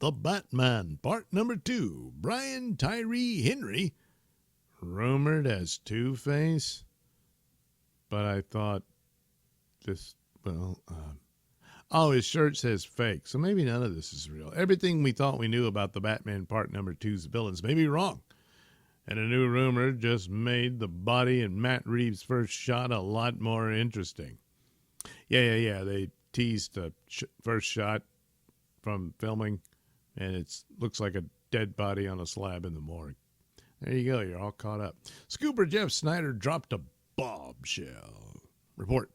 The Batman, part number 2. Brian Tyree Henry, rumored as Two-Face. But I thought his shirt says fake, so maybe none of this is real. Everything we thought we knew about the Batman part number 2's villains may be wrong. And a new rumor just made the body in Matt Reeves' first shot a lot more interesting. Yeah. They teased the first shot from filming, and it looks like a dead body on a slab in the morgue. There you go. You're all caught up. Scooper Jeff Snyder dropped a bombshell. Report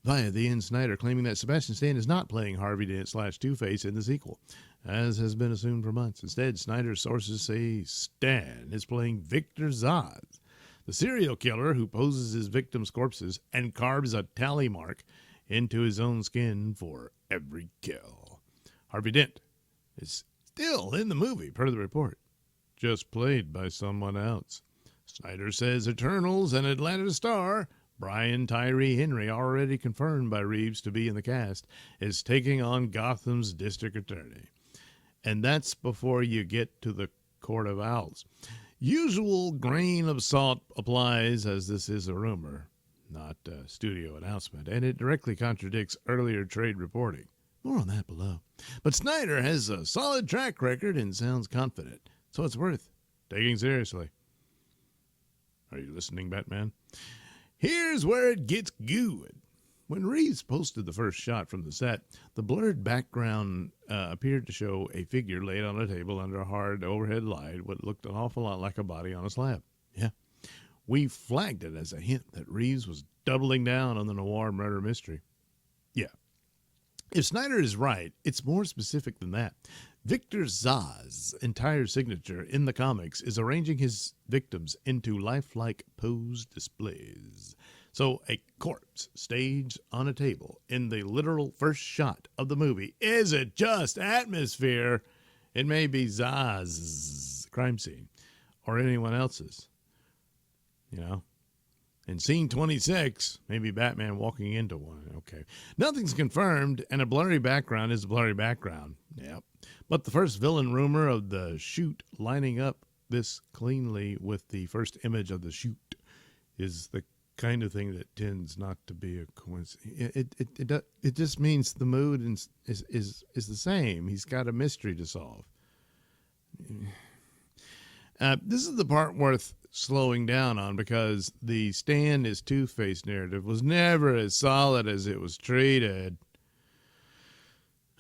via the Ian Snyder claiming that Sebastian Stan is not playing Harvey Dent / Two-Face in the sequel, as has been assumed for months. Instead, Snyder's sources say Stan is playing Victor Zsasz, the serial killer who poses his victims' corpses and carves a tally mark into his own skin for every kill. Harvey Dent is still in the movie, per the report, just played by someone else. Snyder says Eternals and Atlanta star Brian Tyree Henry, already confirmed by Reeves to be in the cast, is taking on Gotham's district attorney. And that's before you get to the Court of Owls. Usual grain of salt applies, as this is a rumor, not a studio announcement, and it directly contradicts earlier trade reporting. More on that below. But Snyder has a solid track record and sounds confident, so it's worth taking seriously. Are you listening, Batman? Here's where it gets good. When Reeves posted the first shot from the set, the blurred background appeared to show a figure laid on a table under a hard overhead light, what looked an awful lot like a body on a slab. Yeah. We flagged it as a hint that Reeves was doubling down on the noir murder mystery. Yeah. If Snyder is right, it's more specific than that. Victor Zsasz's entire signature in the comics is arranging his victims into lifelike pose displays. So a corpse staged on a table in the literal first shot of the movie isn't just atmosphere. It may be Zsasz's crime scene or anyone else's. You know? In scene 26, maybe Batman walking into one. Okay. Nothing's confirmed, and a blurry background is a blurry background. Yep. But the first villain rumor of the shoot lining up this cleanly with the first image of the shoot is the kind of thing that tends not to be a coincidence. It just means the mood is the same. He's got a mystery to solve. This is the part worth slowing down on, because the Stan is Two-Face narrative was never as solid as it was treated.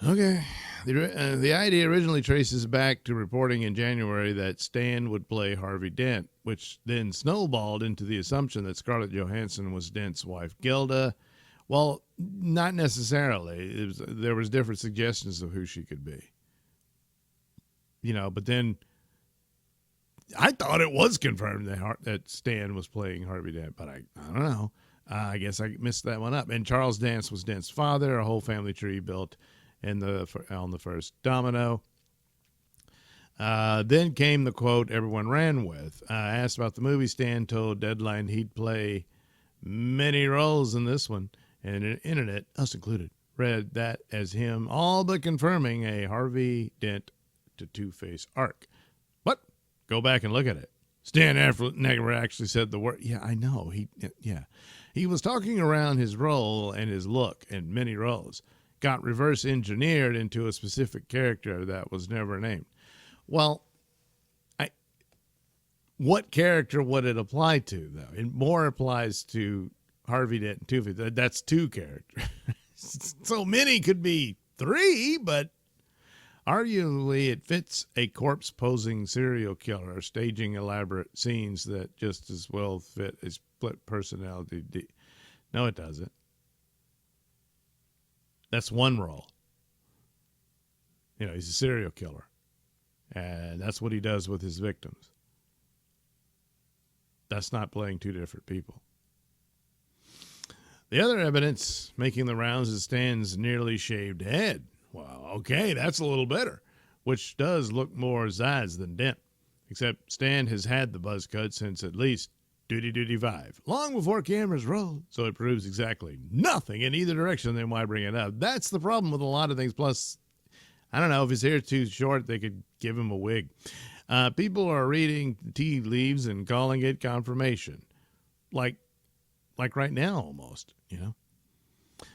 Okay. The idea originally traces back to reporting in January that Stan would play Harvey Dent, which then snowballed into the assumption that Scarlett Johansson was Dent's wife, Gilda. Well, not necessarily. There was different suggestions of who she could be. You know, but then I thought it was confirmed that Stan was playing Harvey Dent, but I don't know. I guess I missed that one up. And Charles Dance was Dent's father, a whole family tree built on the first domino. Then came the quote everyone ran with. Asked about the movie, Stan told Deadline he'd play many roles in this one, and the internet, us included, read that as him all but confirming a Harvey Dent to Two-Face arc. But go back and look at it. Stan never actually said the word. Yeah, I know. He was talking around his role and his look in many roles. Got reverse engineered into a specific character that was never named. Well, what character would it apply to, though? It more applies to Harvey Dent and Two-Face. That's two characters. So many could be three, but arguably it fits a corpse-posing serial killer staging elaborate scenes that just as well fit a split personality. No, it doesn't. That's one role. You know, he's a serial killer. And that's what he does with his victims. That's not playing two different people. The other evidence making the rounds is Stan's nearly shaved head. Well, okay, that's a little better, which does look more Zsasz than Dent. Except Stan has had the buzz cut since at least Duty 5, long before cameras roll, so it proves exactly nothing in either direction, then why bring it up? That's the problem with a lot of things. Plus, I don't know. If his hair's too short, they could give him a wig. People are reading tea leaves and calling it confirmation. Like right now almost,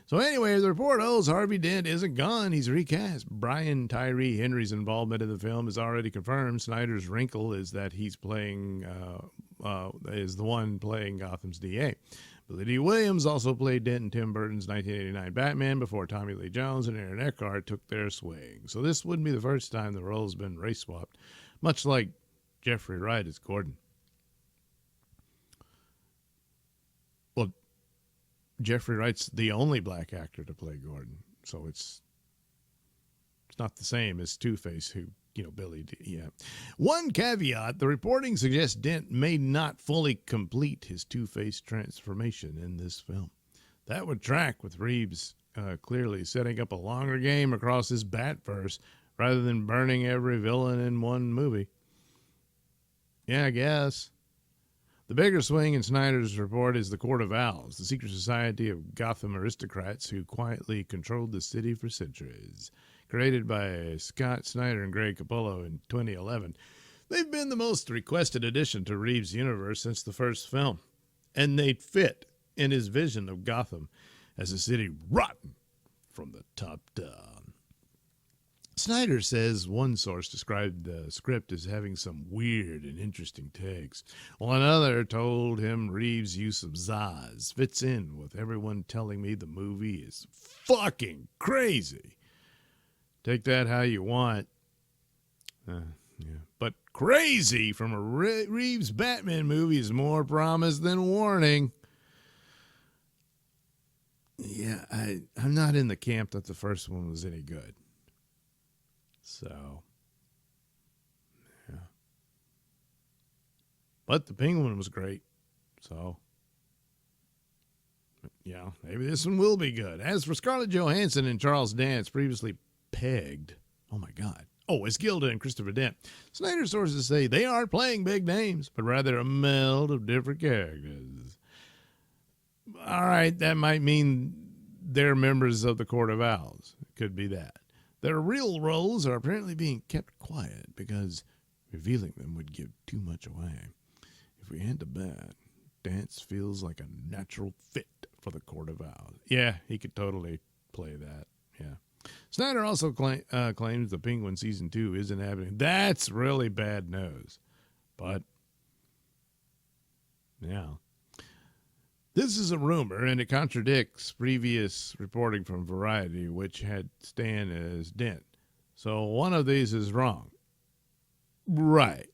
So anyway, the report holds Harvey Dent isn't gone. He's recast. Brian Tyree Henry's involvement in the film is already confirmed. Snyder's wrinkle is that he's playing, is the one playing Gotham's DA. Lydia Williams also played Dent in Tim Burton's 1989 Batman before Tommy Lee Jones and Aaron Eckhart took their swing. So this wouldn't be the first time the role's been race swapped, much like Jeffrey Wright as Gordon. Well, Jeffrey Wright's the only black actor to play Gordon, so it's not the same as Two-Face, who, Billy D. Yeah. One caveat, the reporting suggests Dent may not fully complete his Two-Face transformation in this film. That would track with Reeves clearly setting up a longer game across his Batverse rather than burning every villain in one movie. Yeah, I guess. The bigger swing in Snyder's report is the Court of Owls, the secret society of Gotham aristocrats who quietly controlled the city for centuries. Created by Scott Snyder and Greg Capullo in 2011, they've been the most requested addition to Reeves' universe since the first film, and they fit in his vision of Gotham as a city rotten from the top down. Snyder says one source described the script as having some weird and interesting takes, while another told him Reeves' use of Zaz fits in with everyone telling me the movie is fucking crazy. Take that how you want. Yeah. But crazy from a Reeves Batman movie is more promise than warning. Yeah, I'm not in the camp that the first one was any good. So, yeah. But the Penguin was great. So, yeah, maybe this one will be good. As for Scarlett Johansson and Charles Dance, previously pegged, oh my God, as Gilda and Christopher Dent, Snyder sources say they aren't playing big names, but rather a meld of different characters. All right, that might mean they're members of the Court of Owls. It could be that. Their real roles are apparently being kept quiet because revealing them would give too much away. If we had to bet, Dance feels like a natural fit for the Court of Owls. Yeah, he could totally play that. Yeah. Snyder also claims the Penguin Season 2 isn't happening. That's really bad news. But, yeah. This is a rumor, and it contradicts previous reporting from Variety, which had Stan as Dent. So one of these is wrong. Right.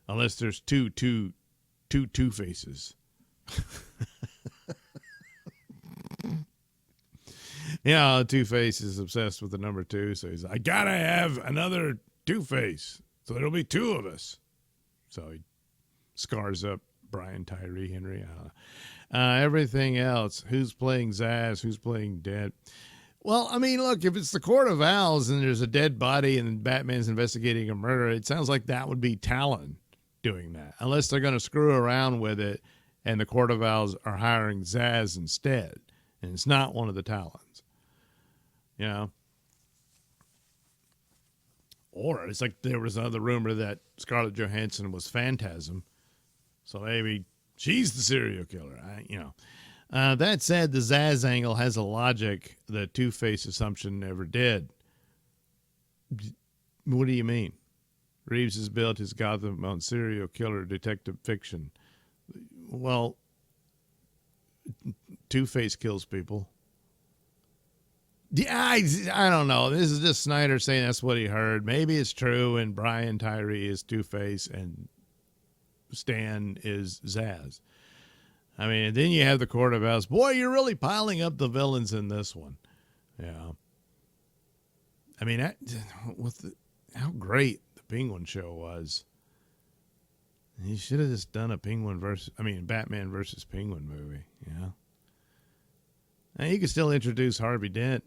Unless there's two Two-Faces. Two-Face is obsessed with the number 2, so he's like, I gotta have another Two-Face, so there'll be 2 of us. So he scars up Brian Tyree Henry. I don't know. Everything else, who's playing Zaz, who's playing Dent. Well, I mean, look, if it's the Court of Owls and there's a dead body and Batman's investigating a murder, it sounds like that would be Talon doing that, unless they're going to screw around with it and the Court of Owls are hiring Zaz instead, and it's not one of the Talons. Or it's like there was another rumor that Scarlett Johansson was Phantasm, so maybe she's the serial killer. That said, the Zaz angle has a logic that Two-Face assumption never did. What do you mean? Reeves has built his Gotham on serial killer detective fiction. Well, Two-Face kills people. Yeah, I don't know. This is just Snyder saying that's what he heard. Maybe it's true, and Brian Tyree is Two-Face, and Stan is Zaz. I mean, and then you have the Court of Owls. Boy, you're really piling up the villains in this one. Yeah. I mean, how great the Penguin show was. He should have just done a Batman versus Penguin movie. Yeah. And you can still introduce Harvey Dent.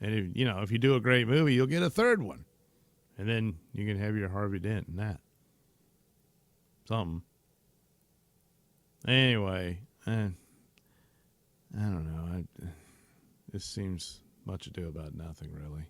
And if you do a great movie, you'll get a third one. And then you can have your Harvey Dent in that. Something. Anyway, I don't know. This seems much ado about nothing, really.